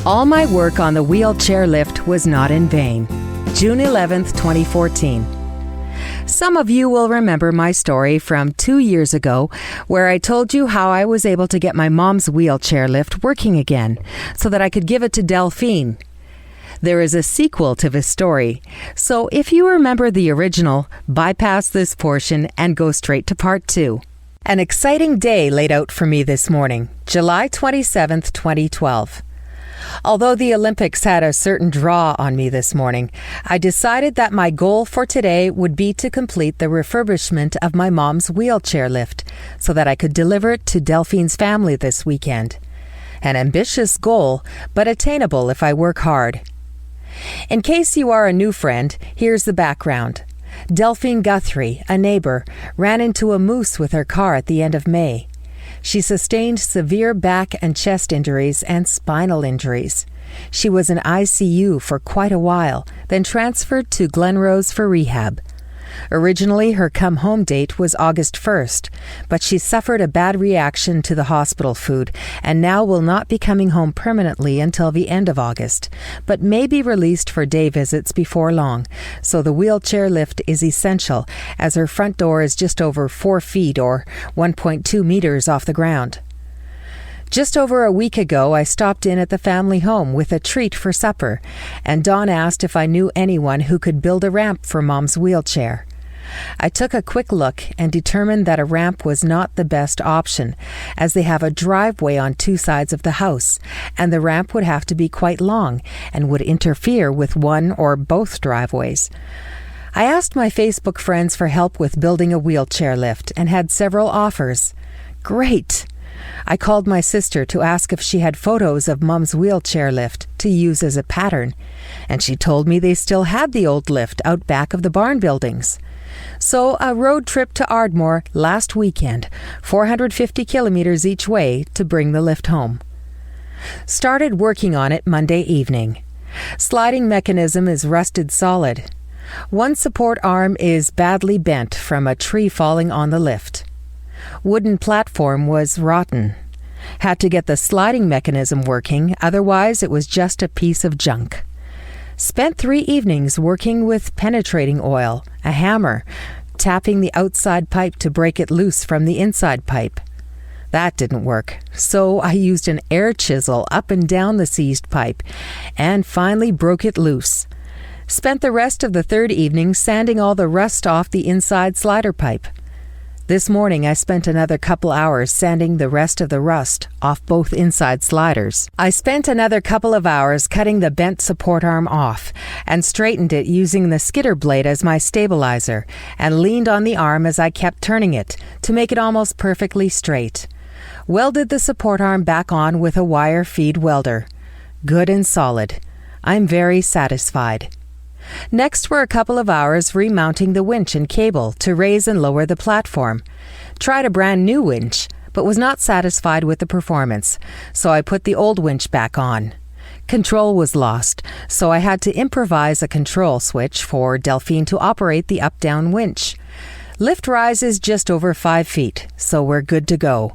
All my work on the wheelchair lift was not in vain. June 11th, 2014. Some of you will remember my story from 2 years ago, where I told you how I was able to get my mom's wheelchair lift working again so that I could give it to Delphine. There is a sequel to this story, so if you remember the original, bypass this portion and go straight to part 2. An exciting day laid out for me this morning, July 27th, 2012. Although the Olympics had a certain draw on me this morning, I decided that my goal for today would be to complete the refurbishment of my mom's wheelchair lift so that I could deliver it to Delphine's family this weekend. An ambitious goal, but attainable if I work hard. In case you are a new friend, here's the background. Delphine Guthrie, a neighbor, ran into a moose with her car at the end of May. She sustained severe back and chest injuries and spinal injuries. She was in ICU for quite a while, then transferred to Glenrose for rehab. Originally, her come-home date was August 1st, but she suffered a bad reaction to the hospital food and now will not be coming home permanently until the end of August, but may be released for day visits before long, so the wheelchair lift is essential as her front door is just over 4 feet or 1.2 meters off the ground. Just over a week ago, I stopped in at the family home with a treat for supper, and Dawn asked if I knew anyone who could build a ramp for Mom's wheelchair. I took a quick look and determined that a ramp was not the best option, as they have a driveway on 2 sides of the house, and the ramp would have to be quite long and would interfere with one or both driveways. I asked my Facebook friends for help with building a wheelchair lift and had several offers. Great! I called my sister to ask if she had photos of Mom's wheelchair lift to use as a pattern, and she told me they still had the old lift out back of the barn buildings. So a road trip to Ardmore last weekend, 450 kilometers each way to bring the lift home. Started working on it Monday evening. Sliding mechanism is rusted solid. One support arm is badly bent from a tree falling on the lift. Wooden platform was rotten. Had to get the sliding mechanism working, otherwise it was just a piece of junk. Spent 3 evenings working with penetrating oil, a hammer, tapping the outside pipe to break it loose from the inside pipe. That didn't work, so I used an air chisel up and down the seized pipe and finally broke it loose. Spent the rest of the 3rd evening sanding all the rust off the inside slider pipe. This morning I spent another couple hours sanding the rest of the rust off both inside sliders. I spent another couple of hours cutting the bent support arm off and straightened it using the skidder blade as my stabilizer and leaned on the arm as I kept turning it to make it almost perfectly straight. Welded the support arm back on with a wire feed welder. Good and solid. I'm very satisfied. Next were a couple of hours remounting the winch and cable to raise and lower the platform. Tried a brand new winch, but was not satisfied with the performance, so I put the old winch back on. Control was lost, so I had to improvise a control switch for Delphine to operate the up-down winch. Lift rise is just over 5 feet, so we're good to go.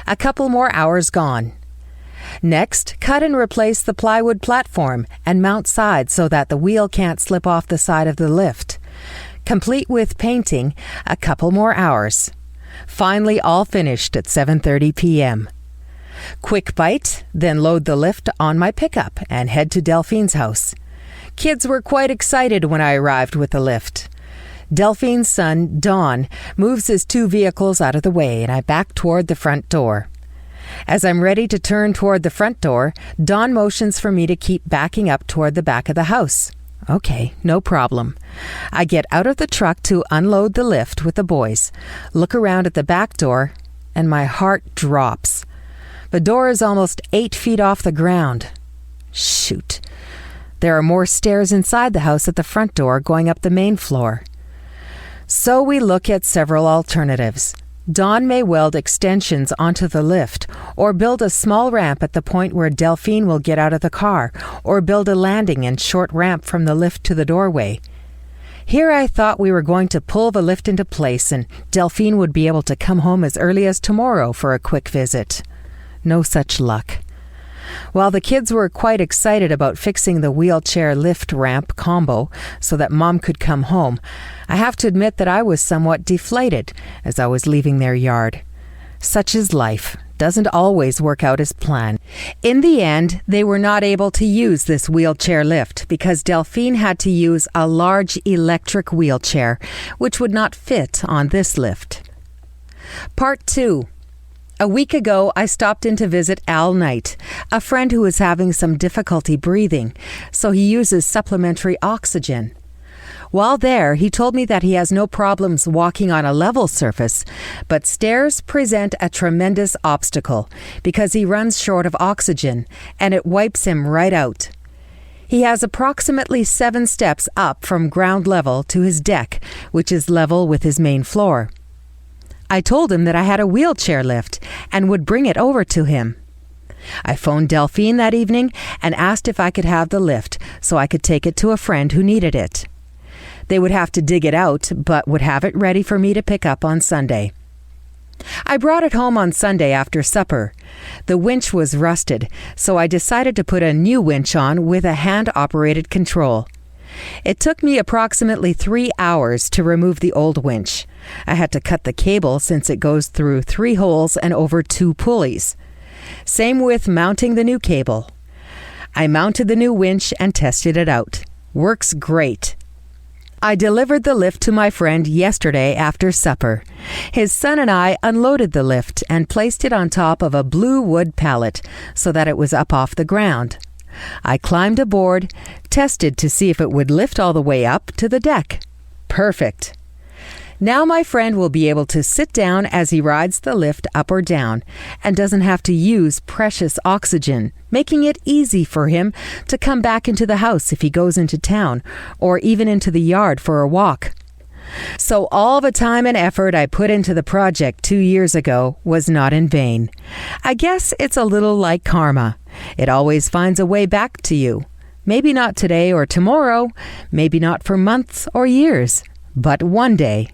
A couple more hours gone. Next, cut and replace the plywood platform and mount sides so that the wheel can't slip off the side of the lift. Complete with painting, a couple more hours. Finally all finished at 7:30 p.m. Quick bite, then load the lift on my pickup and head to Delphine's house. Kids were quite excited when I arrived with the lift. Delphine's son, Don, moves his 2 vehicles out of the way and I back toward the front door. As I'm ready to turn toward the front door, Dawn motions for me to keep backing up toward the back of the house. Okay, no problem. I get out of the truck to unload the lift with the boys, look around at the back door, and my heart drops. The door is almost 8 feet off the ground. Shoot. There are more stairs inside the house at the front door going up the main floor. So we look at several alternatives. Dawn may weld extensions onto the lift, or build a small ramp at the point where Delphine will get out of the car, or build a landing and short ramp from the lift to the doorway. Here I thought we were going to pull the lift into place and Delphine would be able to come home as early as tomorrow for a quick visit. No such luck. While the kids were quite excited about fixing the wheelchair lift ramp combo so that Mom could come home, I have to admit that I was somewhat deflated as I was leaving their yard. Such is life. Doesn't always work out as planned. In the end, they were not able to use this wheelchair lift because Delphine had to use a large electric wheelchair, which would not fit on this lift. Part 2. A week ago, I stopped in to visit Al Knight, a friend who is having some difficulty breathing, so he uses supplementary oxygen. While there, he told me that he has no problems walking on a level surface, but stairs present a tremendous obstacle because he runs short of oxygen, and it wipes him right out. He has approximately 7 steps up from ground level to his deck, which is level with his main floor. I told him that I had a wheelchair lift and would bring it over to him. I phoned Delphine that evening and asked if I could have the lift so I could take it to a friend who needed it. They would have to dig it out, but would have it ready for me to pick up on Sunday. I brought it home on Sunday after supper. The winch was rusted, so I decided to put a new winch on with a hand-operated control. It took me approximately 3 hours to remove the old winch. I had to cut the cable since it goes through 3 holes and over 2 pulleys. Same with mounting the new cable. I mounted the new winch and tested it out. Works great. I delivered the lift to my friend yesterday after supper. His son and I unloaded the lift and placed it on top of a blue wood pallet so that it was up off the ground. I climbed aboard, tested to see if it would lift all the way up to the deck. Perfect. Now my friend will be able to sit down as he rides the lift up or down and doesn't have to use precious oxygen, making it easy for him to come back into the house if he goes into town or even into the yard for a walk. So all the time and effort I put into the project 2 years ago was not in vain. I guess it's a little like karma. It always finds a way back to you. Maybe not today or tomorrow, maybe not for months or years, but one day